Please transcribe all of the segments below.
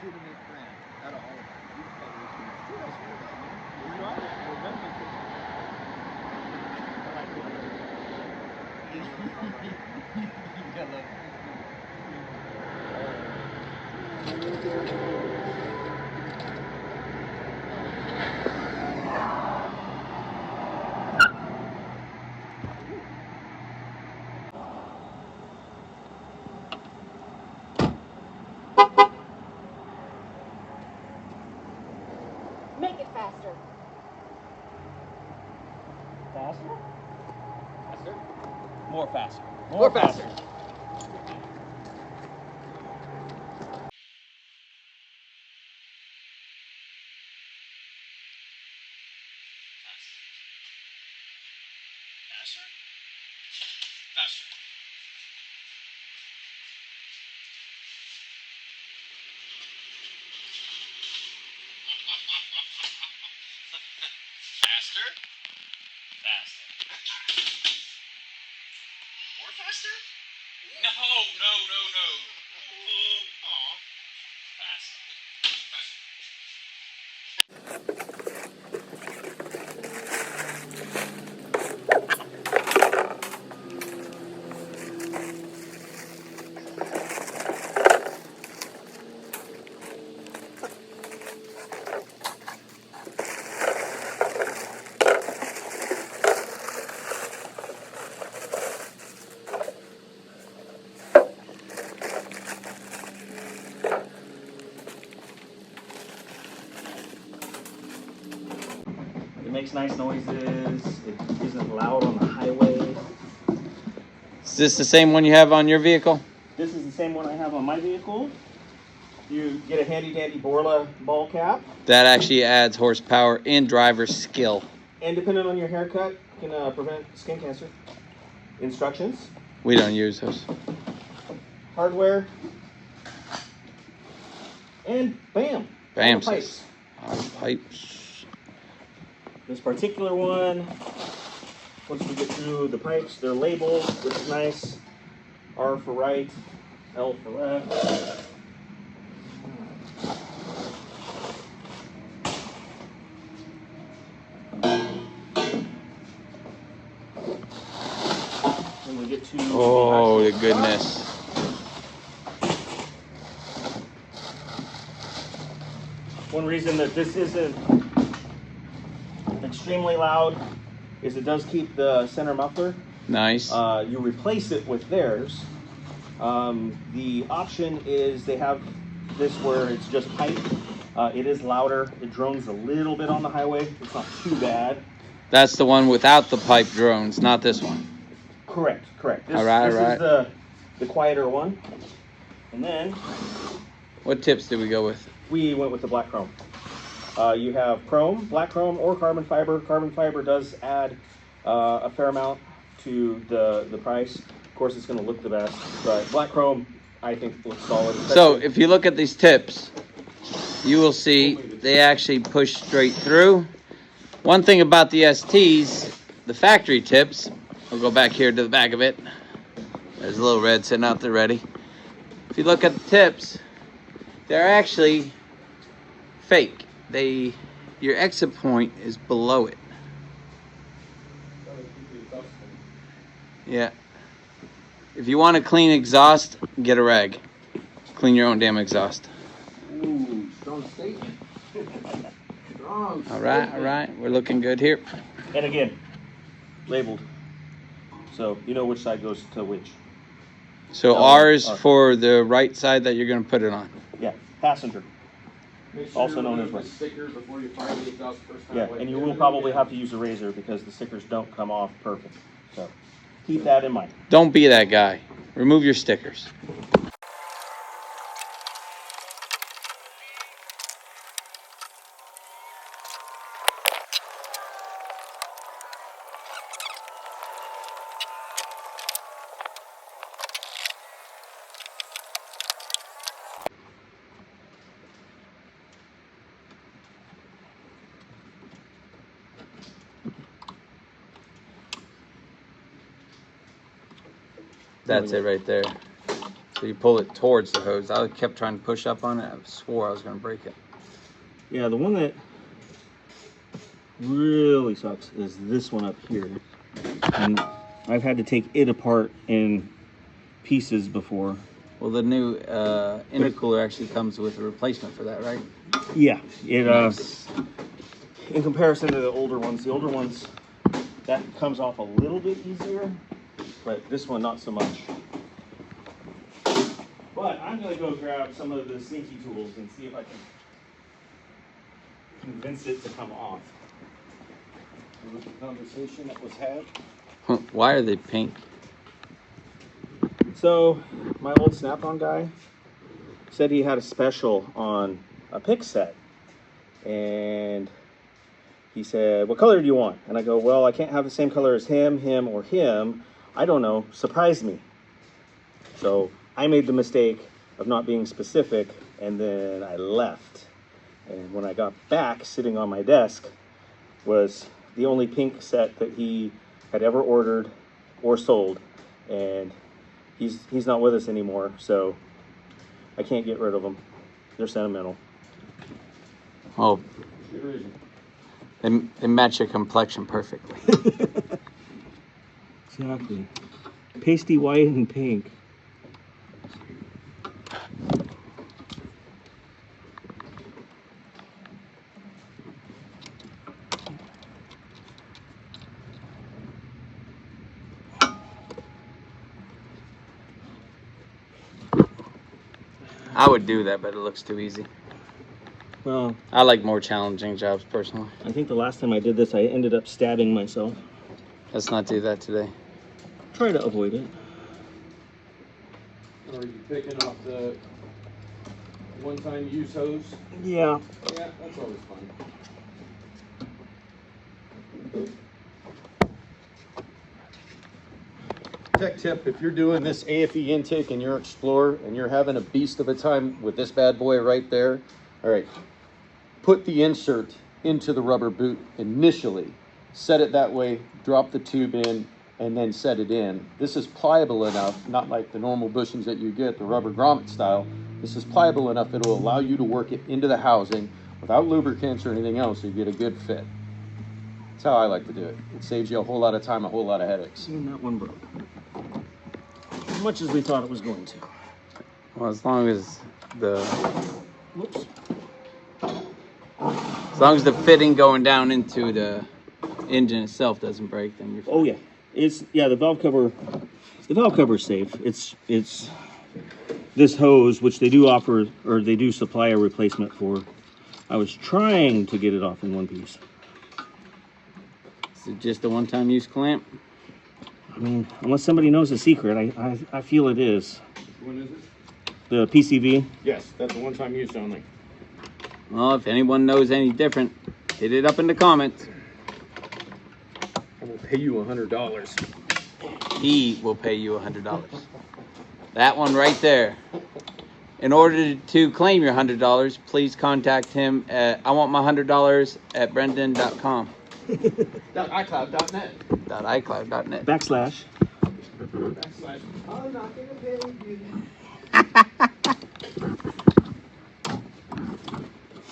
shooting it brand out of all of them. You can you guys hear that, man? You know, we're done with this. Make it faster. Faster? Faster? More faster. More faster. Faster? Faster. Faster? Faster. More faster? No, no, no, no. Aw. Faster. Faster. It makes nice noises. It isn't loud on the highway. Is this the same one you have on your vehicle? This is the same one I have on my vehicle. You get a handy dandy Borla ball cap. That actually adds horsepower and driver skill. And depending on your haircut, can prevent skin cancer. Instructions. We don't use those. Hardware. And bam. Bam. All the pipes. Pipes. This particular one, once we get through the pipes, they're labeled, which is nice. R for right, L for left. When we get to Oh, the goodness. One reason that this isn't extremely loud is it does keep the center muffler. Nice. You replace it with theirs. The option is they have this where it's just pipe. It is louder. It drones a little bit on the highway. It's not too bad. That's the one without the pipe drones, not this one. Correct, correct. This, All right, this all right. is the quieter one. And then What tips did we go with? we went with the black chrome. You have chrome, black chrome, or carbon fiber. Carbon fiber does add a fair amount to the price. Of course, it's going to look the best, but black chrome, I think, looks solid. So if you look at these tips, you will see they actually push straight through. One thing about the STs, the factory tips, we'll go back here to the back of it. There's a little red sitting out there ready. If you look at the tips, they're actually fake. Your exit point is below it. Yeah. If you want a clean exhaust, get a rag. Clean your own damn exhaust. Ooh, strong statement. Strong All right. We're looking good here. And again, labeled, so you know which side goes to which. So ours for the right side that you're going to put it on. Yeah, passenger. Make sure Also you known as remove what? the stickers before you fire the exhaust first time. Yeah, like and you do will it probably again. have to use a razor because the stickers don't come off perfect. So keep that in mind. Don't be that guy. Remove your stickers. That's it right there. So you pull it towards the hose. I kept trying to push up on it. I swore I was going to break it. Yeah, the one that really sucks is this one up here. And I've had to take it apart in pieces before. Well, the new intercooler actually comes with a replacement for that, right? Yeah, it Nice. in comparison to the older ones, that comes off a little bit easier, but this one not so much. But I'm gonna go grab some of the sneaky tools and see if I can convince it to come off. With the conversation that was had. Why are they pink? So, my old Snap-on guy said he had a special on a pick set. And he said, what color do you want? And I go, well, I can't have the same color as him, or him. I don't know. Surprise me. So, I made the mistake of not being specific, and then I left. And when I got back, sitting on my desk, was the only pink set that he had ever ordered or sold. And he's not with us anymore, so I can't get rid of them. They're sentimental. Oh, they match your complexion perfectly. Exactly. Pasty white and pink. I would do that, but it looks too easy. Well, I like more challenging jobs personally. I think the last time I did this, I ended up stabbing myself. Let's not do that today. Try to avoid it. Or are you picking off the one-time use hose? Yeah. Yeah, that's always fun. Tech tip, if you're doing this AFE intake in your Explorer and you're having a beast of a time with this bad boy right there, all right, put the insert into the rubber boot initially, set it that way, drop the tube in, and then set it in. This is pliable enough, not like the normal bushings that you get, the rubber grommet style. This is pliable enough that it will allow you to work it into the housing without lubricants or anything else, so you get a good fit. That's how I like to do it. It saves you a whole lot of time, a whole lot of headaches. And that one broke. As much as we thought it was going to. Well, as long as the Whoops. the fitting going down into the engine itself doesn't break, then you're fine. Oh yeah. The valve cover. The valve cover's safe. It's this hose, which they do offer, or they do supply a replacement for. I was trying to get it off in one piece. Is it just a one-time use clamp? I mean, unless somebody knows the secret, I feel it is. When is it? The PCV. Yes, that's a one-time use only. Well, if anyone knows any different, hit it up in the comments. I will pay you $100. He will pay you $100. That one right there. In order to claim your $100, please contact him at IWantMy100 at brendan.com. .icloud.net. .icloud.net. Backslash. I'm not gonna pay you.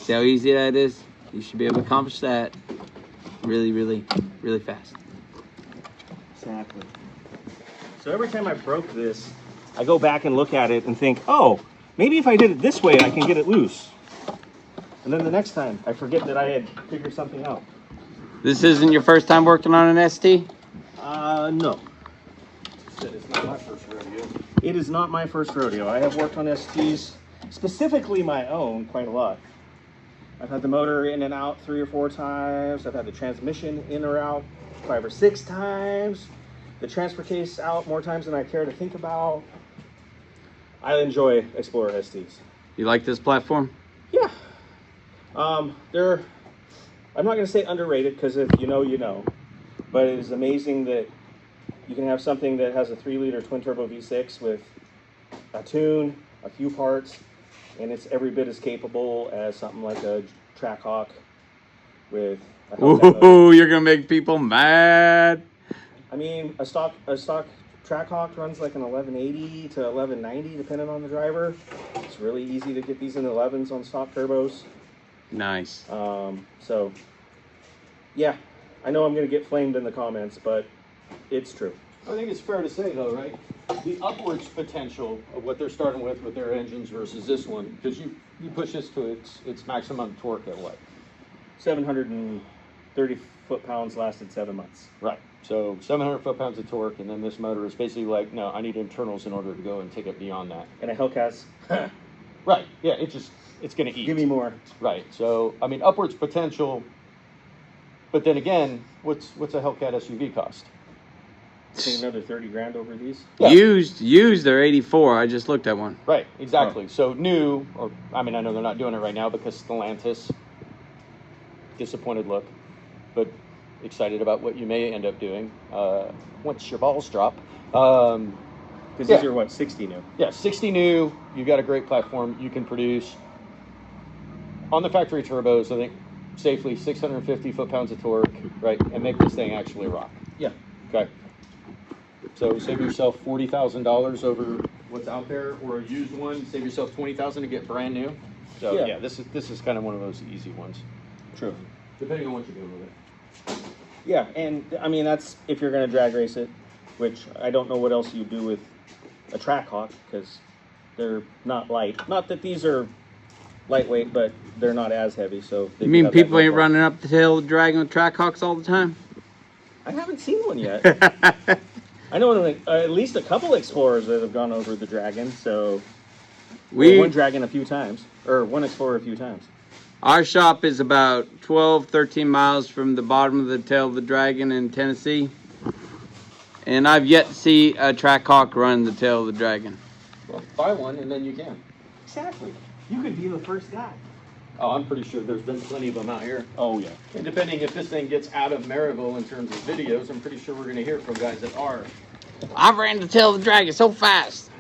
See how easy that is? You should be able to accomplish that really, really, really fast. Exactly. So every time I broke this, I go back and look at it and think, oh, maybe if I did it this way, I can get it loose. And then the next time, I forget that I had figured something out. This isn't your first time working on an ST? No. It's not my first rodeo. It is not my first rodeo. I have worked on STs, specifically my own, quite a lot. I've had the motor in and out 3 or 4 times. I've had the transmission in or out 5 or 6 times. The transfer case out more times than I care to think about. I enjoy Explorer STs. You like this platform? Yeah. They're, I'm not going to say underrated, because if you know, you know. But it is amazing that you can have something that has a 3-liter twin-turbo V6 with a tune, a few parts, and it's every bit as capable as something like a Trackhawk with a Hellcat motor. Ooh, you're gonna make people mad. I mean, a stock Trackhawk runs like an 1180 to 1190, depending on the driver. It's really easy to get these in the 11s on stock turbos. Nice. So, yeah, I know I'm going to get flamed in the comments, but it's true. I think it's fair to say, though, right? The upwards potential of what they're starting with their engines versus this one, because you push this to its maximum torque at what? 730 foot-pounds lasted 7 months. Right. So 700 foot-pounds of torque, and then this motor is basically like, no, I need internals in order to go and take it beyond that. And a Hellcat's, Right. Yeah. It's going to eat. give me more. Right. So I mean, upwards potential. But then again, what's a Hellcat SUV cost? I think another 30 grand over these. Yeah. Used they're 84. I just looked at one. Right, exactly. So new, or I mean, I know they're not doing it right now because Stellantis, disappointed look, but excited about what you may end up doing once your balls drop. Because Yeah. these are what, 60 new? Yeah, 60 new. You've got a great platform. You can produce on the factory turbos, I think, safely 650 foot-pounds of torque, right, and make this thing actually rock. Yeah. Okay. So save yourself $40,000 over what's out there, or a used one. Save yourself $20,000 to get brand new. So Yeah. yeah, this is kind of one of those easy ones, True. depending on what you're doing with it. Yeah, and I mean, that's if you're going to drag race it, which I don't know what else you do with a Trackhawk, because they're not light. Not that these are lightweight, but they're not as heavy. So they You do mean have people that ain't look. running up the tail of the dragon with Trackhawks all the time? I haven't seen one yet. I know at least a couple Explorers that have gone over the Dragon. So one Dragon a few times, or one Explorer a few times. Our shop is about 12, 13 miles from the bottom of the tail of the Dragon in Tennessee. And I've yet to see a Trackhawk run the tail of the Dragon. Well, buy one and then you can. Exactly. You could be the first guy. Oh, I'm pretty sure there's been plenty of them out here. Oh yeah. And depending if this thing gets out of Maryville in terms of videos, I'm pretty sure we're going to hear from guys that are. I ran the tail of the Dragon so fast.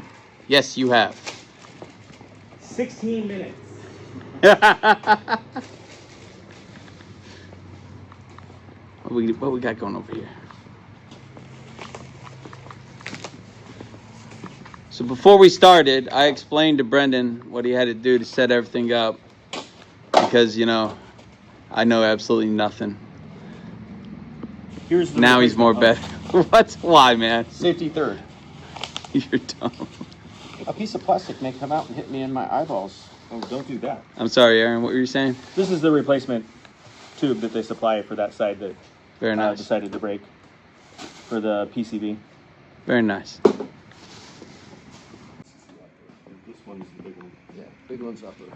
Yes, you have. 16 minutes. What we got going over here? So before we started, I explained to Brendan what he had to do to set everything up. Because, you know, I know absolutely nothing. Here's the Now he's more better. What's why, man? Safety third. You're dumb. A piece of plastic may come out and hit me in my eyeballs. Oh, don't do that. I'm sorry, Aaron. What were you saying? This is the replacement tube that they supply for that side that Very nice. decided to break for the PCV. Very nice. This one's the big one. Yeah, big one's up there.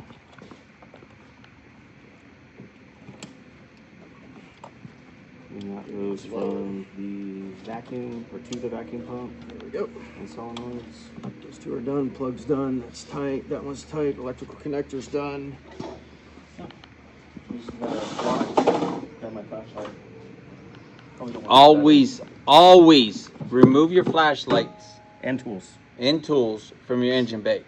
And that goes from the vacuum or to the vacuum pump There we go. and solenoids. Those two are done. Plug's done. That's tight. That one's tight. Electrical connector's done. Just got a flashlight. Got my flashlight. Probably don't want Always remove your flashlights that. And tools. and tools from your engine bay.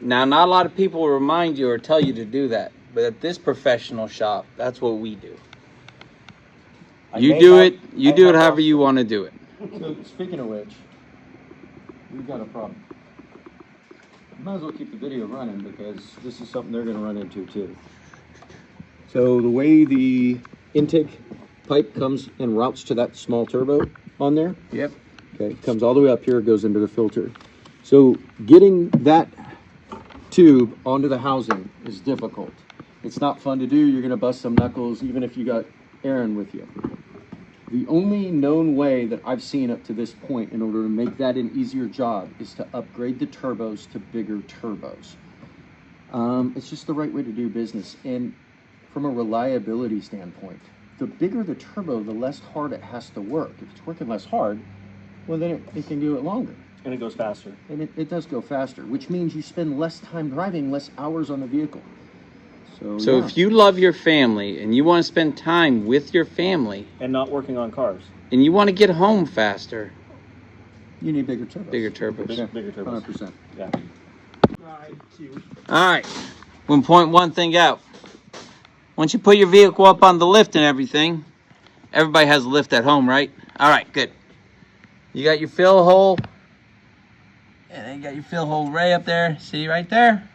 Now, not a lot of people will remind you or tell you to do that, but at this professional shop, that's what we do. You do it however you want to do it. So, speaking of which, we've got a problem. Might as well keep the video running because this is something they're going to run into too. So the way the intake pipe comes and routes to that small turbo on there, Yep. okay, comes all the way up here, goes into the filter. So getting that tube onto the housing is difficult. It's not fun to do. You're going to bust some knuckles even if you got Aaron with you. The only known way that I've seen up to this point in order to make that an easier job is to upgrade the turbos to bigger turbos. It's just the right way to do business. And from a reliability standpoint, the bigger the turbo, the less hard it has to work. If it's working less hard, well, then it can do it longer. And it goes faster. And it does go faster, which means you spend less time driving, less hours on the vehicle. So yeah. if you love your family and you want to spend time with your family And not working on cars. and you want to get home faster, You need bigger turbos. bigger turbos. Bigger turbos. 100%. Yeah. All right. We'll point one thing out. Once you put your vehicle up on the lift and everything, everybody has a lift at home, right? All right, good. You got your fill hole And then you got your fill hole right up there. See right there?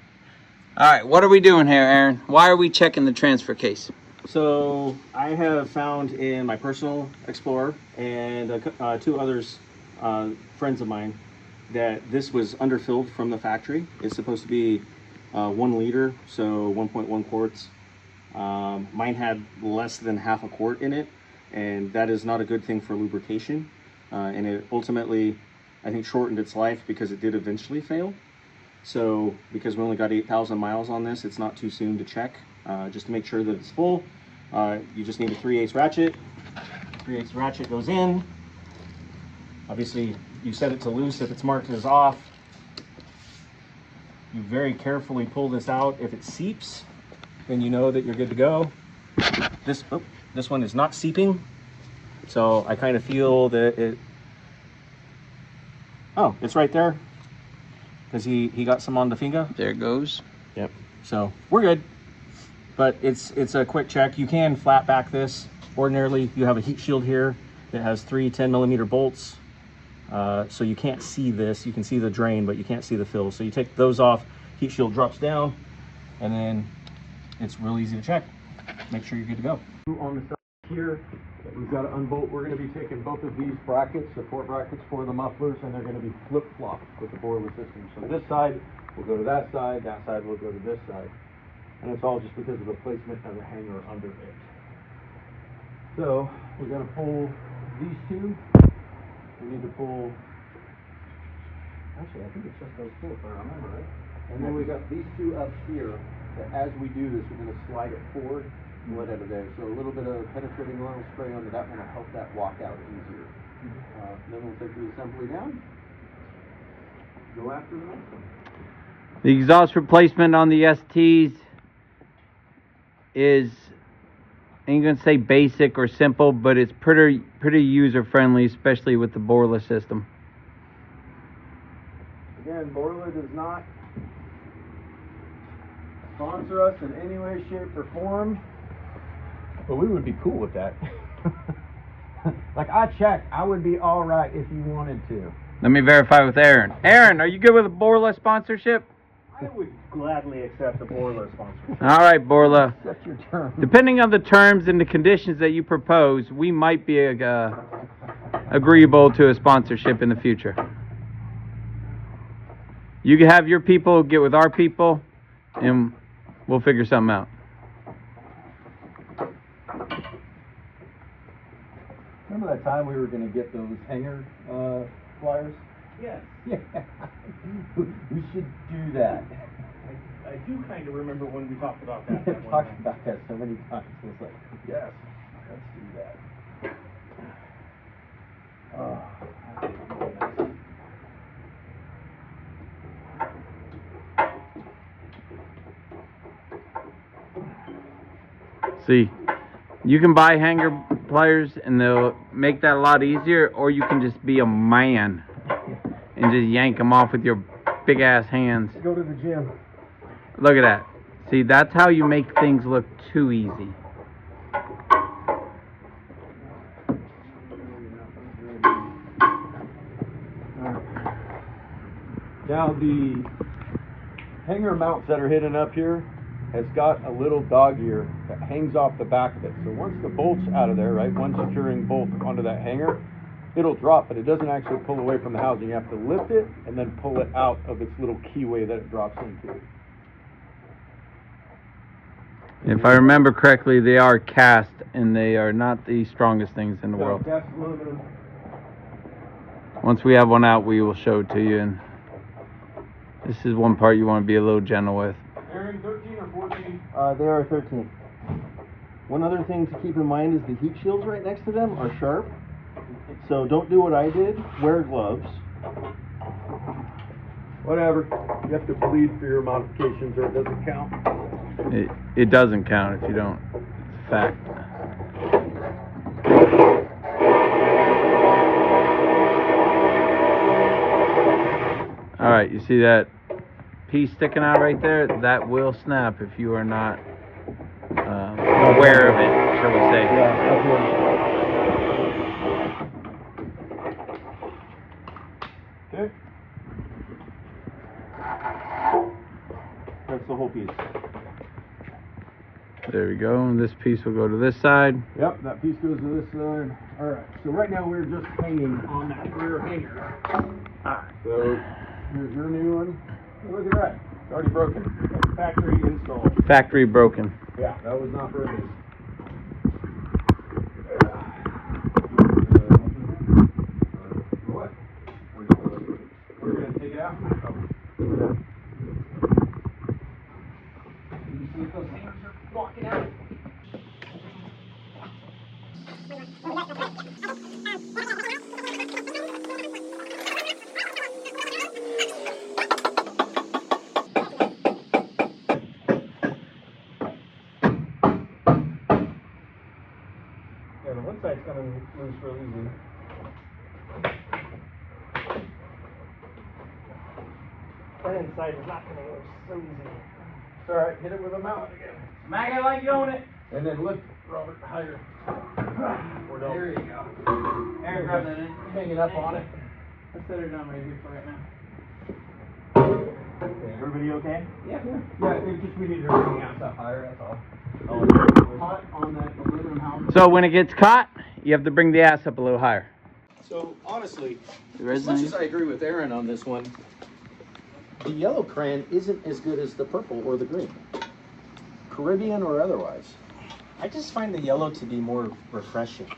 All right, what are we doing here, Aaron? Why are we checking the transfer case? So I have found in my personal Explorer and two others, friends of mine, that this was underfilled from the factory. It's supposed to be 1 liter, so 1.1 quarts. Mine had less than half a quart in it, and that is not a good thing for lubrication. And it ultimately, I think, shortened its life because it did eventually fail. So because we only got 8,000 miles on this, it's not too soon to check. Just to make sure that it's full, you just need a 3/8 ratchet. 3/8 ratchet goes in. Obviously, you set it to loose if it's marked as off. You very carefully pull this out. If it seeps, then you know that you're good to go. This one is not seeping, so I kind of feel that it. Oh, it's right there, because he got some on the finger. There it goes. Yep. So we're good. But it's a quick check. You can flat back this. Ordinarily, you have a heat shield here that has 3 10mm bolts. So you can't see this. You can see the drain, but you can't see the fill. So you take those off, heat shield drops down, and then it's real easy to check. Make sure you're good to go. On the side here that we've got to unbolt, we're going to be taking both of these brackets, support brackets for the mufflers, and they're going to be flip-flopped with the boiler system. So this side will go to that side will go to this side. And it's all just because of the placement of the hanger under it. So we're going to pull these two. We need to pull, actually I think it's just those two if I remember right. And then we got these two up here that as we do this, we're going to slide it forward and let it out. So a little bit of penetrating oil spray under that one will help that walk out easier. Then we'll take the assembly down, go after the next one. The exhaust replacement on the STs is, I ain't gonna say basic or simple, but it's pretty user friendly, especially with the Borla system. Again, Borla does not sponsor us in any way, shape, or form, but we would be cool with that. Like I would be all right if you wanted to. Let me verify with Aaron. Aaron, are you good with a Borla sponsorship? I would gladly accept a boiler sponsorship. All right, Borla. That's your term. Depending on the terms and the conditions that you propose, we might be agreeable to a sponsorship in the future. You can have your people get with our people, and we'll figure something out. Remember that time we were going to get those hanger flyers? Yes. Yeah. We should do that. I do kind of remember when we talked about We that. have talked about that so many times. It's like, yes, let's do that. See, you can buy hanger pliers and they'll make that a lot easier, or you can just be a man and just yank them off with your big ass hands. Go to the gym. Look at that. See, that's how you make things look too easy. Now the hanger mounts that are hidden up here has got a little dog ear that hangs off the back of it. So once the bolt's out of there, right, one securing bolt onto that hanger, it'll drop, but it doesn't actually pull away from the housing. You have to lift it and then pull it out of its little keyway that it drops into. If I remember correctly, they are cast and they are not the strongest things in the world. That's aluminum. Once we have one out, we will show it to you. And this is one part you want to be a little gentle with. Aaron, 13 or 14? They are 13. One other thing to keep in mind is the heat shields right next to them are sharp. So don't do what I did. Wear gloves. Whatever. You have to bleed for your modifications or it doesn't count. It doesn't count if you don't. It's a fact. All right, you see that piece sticking out right there? That will snap if you are not aware of it, shall we say. Okay. whole piece. There we go. And this piece will go to this side. Yep, that piece goes to this side. All right, so right now we're just hanging on that rear hanger. So here's your new one. Look at that. It's already broken. That's factory installed. Factory broken. Yeah, that was not broken. What? We're going to take it out. You see if those hangers are walking out? Yeah, the one side's coming loose real easy. That inside is not coming loose so easy. It's all right. Hit it with a mallet again. Mag, I like you own it. And then lift, Robert, higher. Or don't. There you go. Aaron, grab that in. Hanging up on it. Let's set her down right here for right now. Everybody okay? Yeah, it's just we need to bring the ass up higher, that's all. Hot on that aluminum house. So when it gets caught, you have to bring the ass up a little higher. So honestly, The as much resin- as I agree with Aaron on this one, the yellow crayon isn't as good as the purple or the green. Caribbean or otherwise. I just find the yellow to be more refreshing.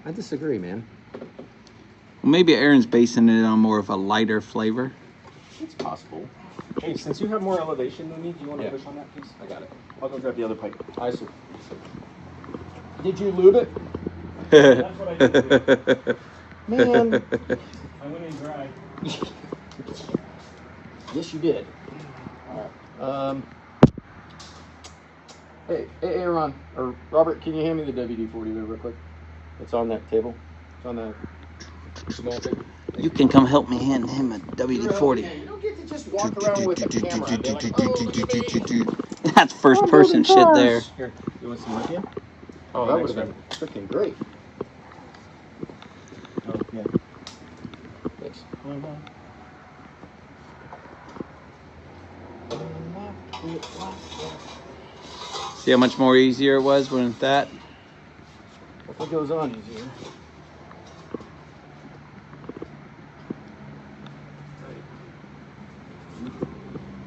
I disagree, man. Well, maybe Aaron's basing it on more of a lighter flavor. It's possible. Hey, since you have more elevation than me, do you want to Yeah. push on that piece? I got it. I'll go grab the other pipe. I see. Did you lube it? That's what I did. Man. I went in dry. Yes, you did. All right. Hey, Aaron, or Robert, can you hand me the WD-40 there real quick? It's on that table. It's on the small thing. You can come help me hand him a Yeah, WD-40. you don't get to just walk around with a camera and be like, oh, look at me. That's first person shit there. Here, you want some lithium? Oh, that would have been freaking great. Oh, yeah. Thanks. See how much more easier it was when it's that? If it goes on easier.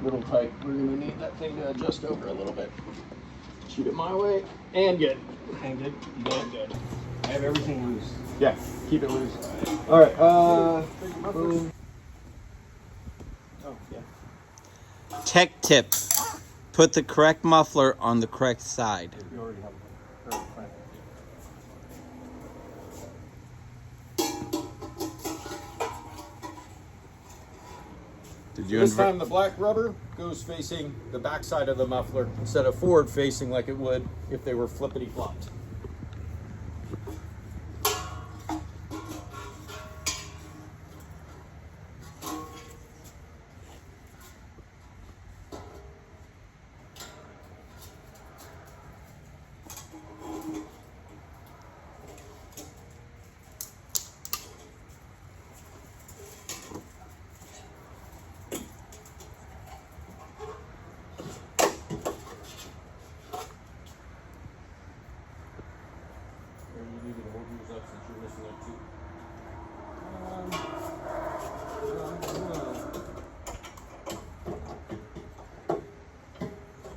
Little tight. We're gonna need that thing to adjust over a little bit. Shoot it my way and good. And good? You got it good. I have everything loose. Yeah, keep it loose. All right. Boom. Oh, yeah. Tech tip. Put the correct muffler on the correct side. We already have it. Perfect, fine. Did you This invert? time the black rubber goes facing the back side of the muffler instead of forward facing like it would if they were flippity flopped.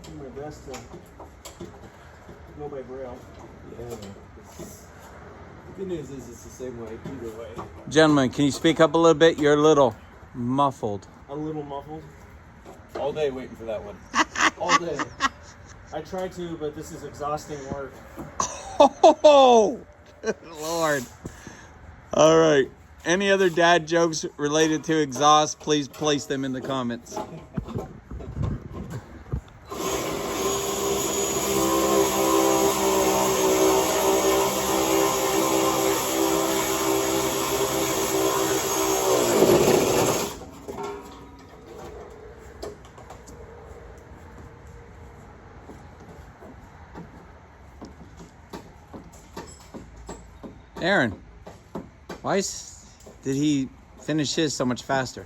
Do my best to go by braille. Yeah. The good news is it's the same way either way. Gentlemen, can you speak up a little bit? You're a little muffled. A little muffled. All day waiting for that one. All day. I try to, but this is exhausting work. Oh, good Lord. All right. Any other dad jokes related to exhaust, please place them in the comments. Aaron, did he finish his so much faster?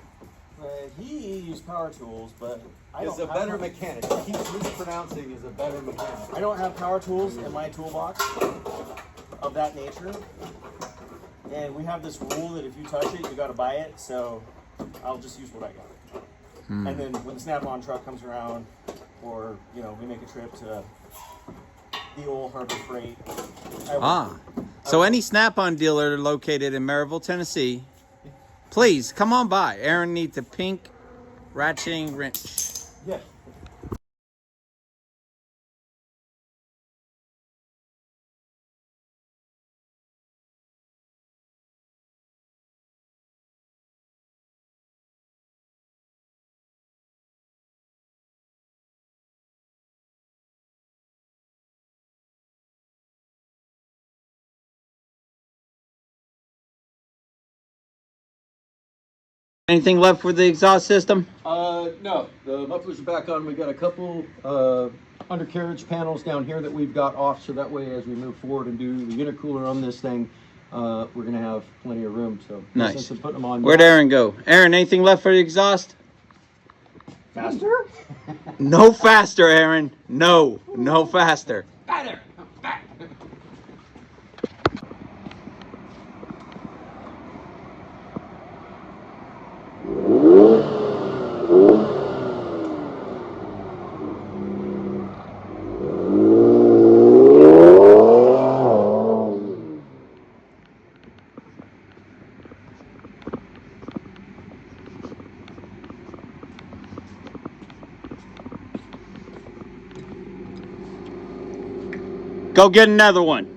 He used power power tools, but I Is don't a better mechanic. He keeps mispronouncing is a better mechanic. I don't have power tools in my toolbox of that nature. And we have this rule that if you touch it, you got to buy it. So I'll just use what I got. And then when the Snap-on truck comes around, or you know, we make a trip to the old Harbor Freight. So any Snap-on dealer located in Maryville, Tennessee, please come on by. Aaron needs a pink ratcheting wrench. Yeah. Anything left with the exhaust system? No, the mufflers are back on. We got a couple undercarriage panels down here that we've got off, so that way as we move forward and do the intercooler on this thing, we're gonna have plenty of room. So Nice. since I'm putting them on. Where'd Aaron go? Aaron, anything left for the exhaust? Faster? No faster, Aaron. No faster. Better. Go get another one.